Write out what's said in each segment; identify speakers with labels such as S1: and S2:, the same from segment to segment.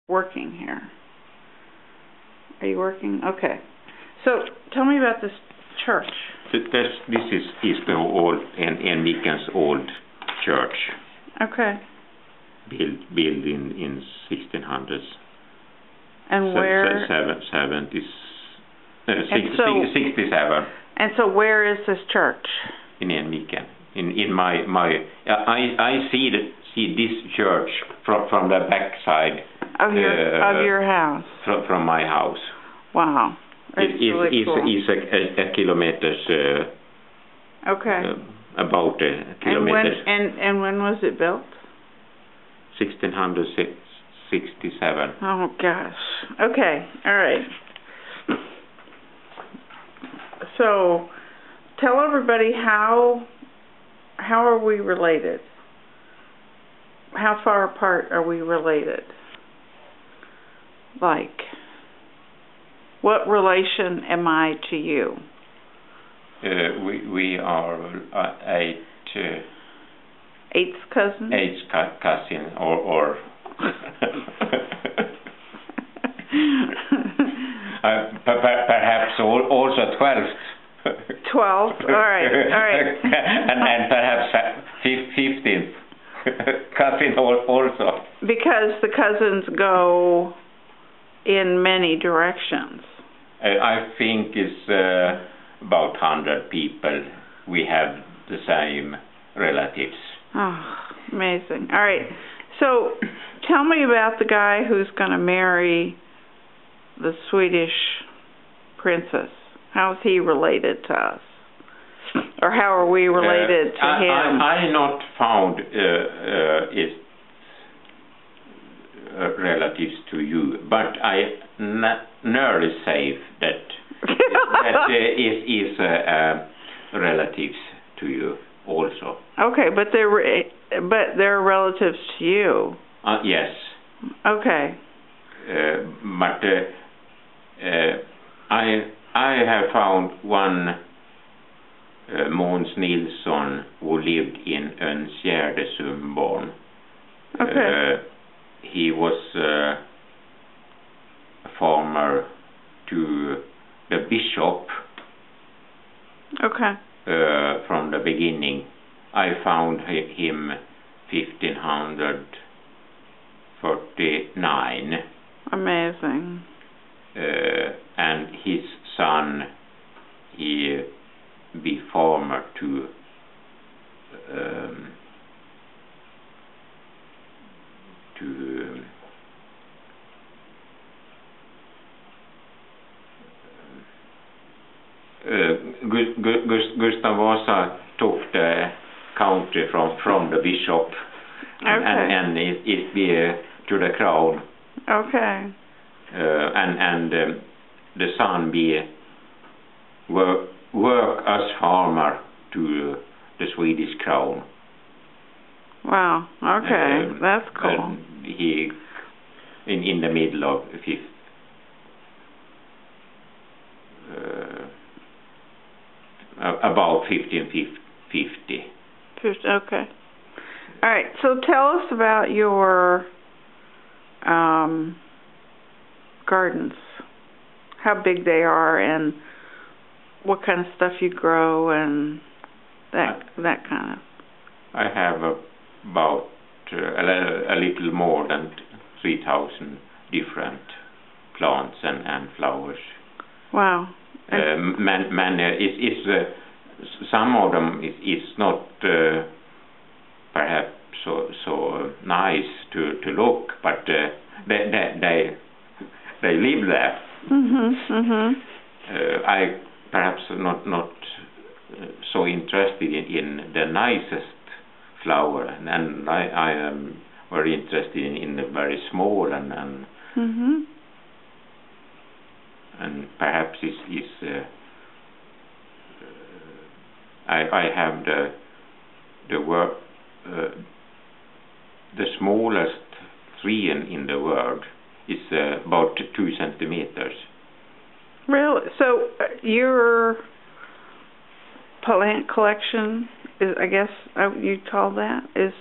S1: working here. Are you working? Okay. So tell me about this church.
S2: This is the old Enviken's old church.
S1: Okay.
S2: Built in 1600s.
S1: And where?
S2: 67.
S1: And so where is this church?
S2: In Enviken. In my I see this church from the back side
S1: of your house.
S2: From my house.
S1: Wow. Really cool.
S2: It's a kilometers.
S1: Okay.
S2: About a kilometer.
S1: And when was it built?
S2: 1667.
S1: Oh gosh. Okay. All right. So, tell everybody how are we related? How far apart are we related? Like, what relation am I to you?
S2: We are
S1: eighth cousin.
S2: Eighth cousin, or perhaps also 12th.
S1: 12th. All right.
S2: and perhaps 15th cousin also.
S1: Because the cousins go in many directions.
S2: I think it's about 100 people. We have the same relatives.
S1: Oh, amazing. All right. So tell me about the guy who's going to marry the Swedish princess. How is he related to us? Or how are we related to him?
S2: I not found his relatives to you, but I nearly safe that is relatives to you also.
S1: Okay, but they're relatives to you.
S2: Yes.
S1: Okay.
S2: But I have found one Måns Nilsson who lived in Önsjärde, Sundborn.
S1: Okay.
S2: He was a farmer to the bishop.
S1: Okay.
S2: From the beginning. I found him 1549.
S1: Amazing.
S2: And his son, he be farmer to Gustav Vasa took the country from the bishop.
S1: Okay.
S2: and it be to the crown.
S1: Okay.
S2: And the son be work as farmer to the Swedish crown.
S1: Wow. Okay. That's cool.
S2: He in the middle of about 1550.
S1: Okay. All right. So tell us about your gardens. How big they are, and what kind of stuff you grow, and that kind of.
S2: I have about a little more than 3,000 different plants and flowers.
S1: Wow.
S2: Some of them is not perhaps so nice to look, but they live there. I perhaps not so interested in the nicest flower, and I am very interested in the very small and perhaps I have the smallest tree in the world is about 2 centimeters.
S1: Really? So your plant collection is, I guess you'd call that, is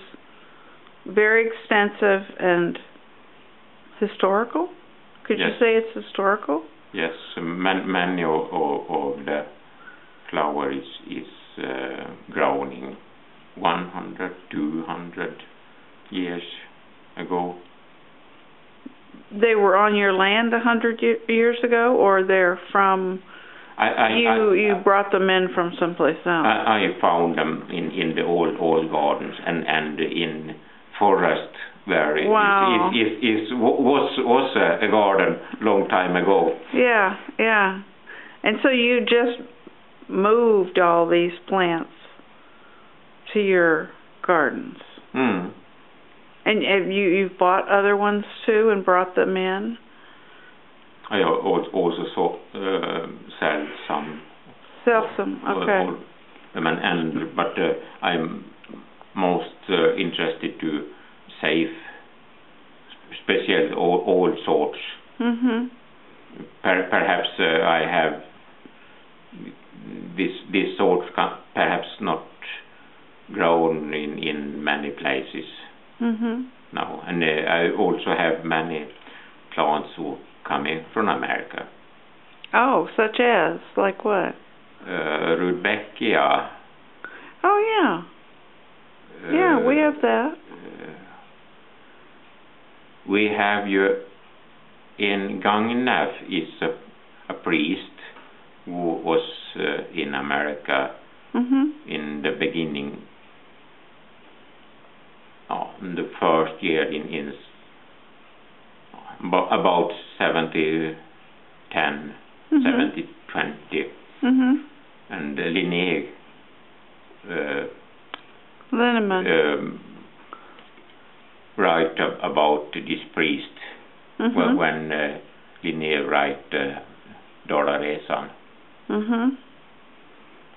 S1: very extensive and Historical? Could you say it's historical?
S2: Yes, many of the flower is grown in 100, 200 years ago.
S1: They were on your land 100 years ago, or they're from... You brought them in from someplace else?
S2: I found them in the old gardens and in forest where it was a garden long time ago.
S1: Yeah, yeah. And so you just moved all these plants to your gardens.
S2: Mm.
S1: And you've bought other ones too and brought them in?
S2: I also sell some.
S1: Sell some, okay.
S2: But I'm most interested to save, especially all sorts.
S1: Mhm.
S2: Perhaps I have this sort perhaps not grown in many places.
S1: Mhm.
S2: now, and I also have many plants who coming from America.
S1: Oh, such as? Like what?
S2: Rudbeckia.
S1: Oh, yeah. Yeah, we have that.
S2: We have in Gagnef is a priest who was in America in the beginning, in the first year in about 70-10, 70-20, and Linné
S1: Linneman
S2: write about this priest when Linné write Dalaresan.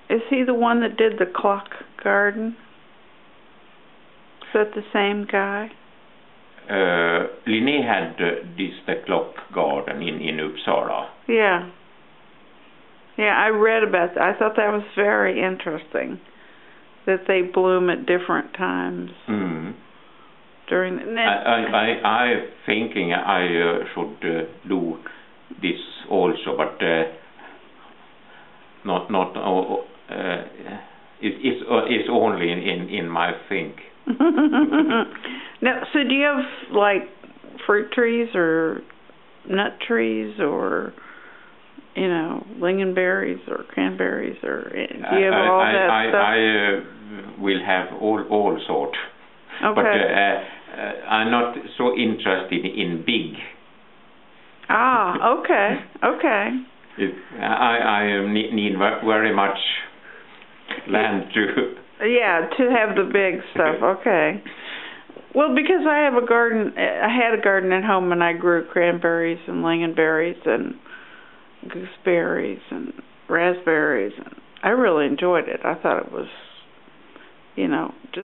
S1: Is he the one that did the clock garden? Is that the same guy?
S2: Linné had the clock garden in Uppsala.
S1: Yeah. Yeah, I read about that. I thought that was very interesting, that they bloom at different times. During the
S2: I thinking I should do this also, but not it's only in my think.
S1: Now, so do you have like fruit trees or nut trees or lingonberries or cranberries, or do you have all that stuff?
S2: I will have all sorts.
S1: Okay.
S2: But I'm not so interested in big.
S1: Ah, okay.
S2: I need very much land to.
S1: Yeah, to have the big stuff. Okay. Well, because I have a garden, I had a garden at home, and I grew cranberries and lingonberries and gooseberries and raspberries, and I really enjoyed it. I thought it was, just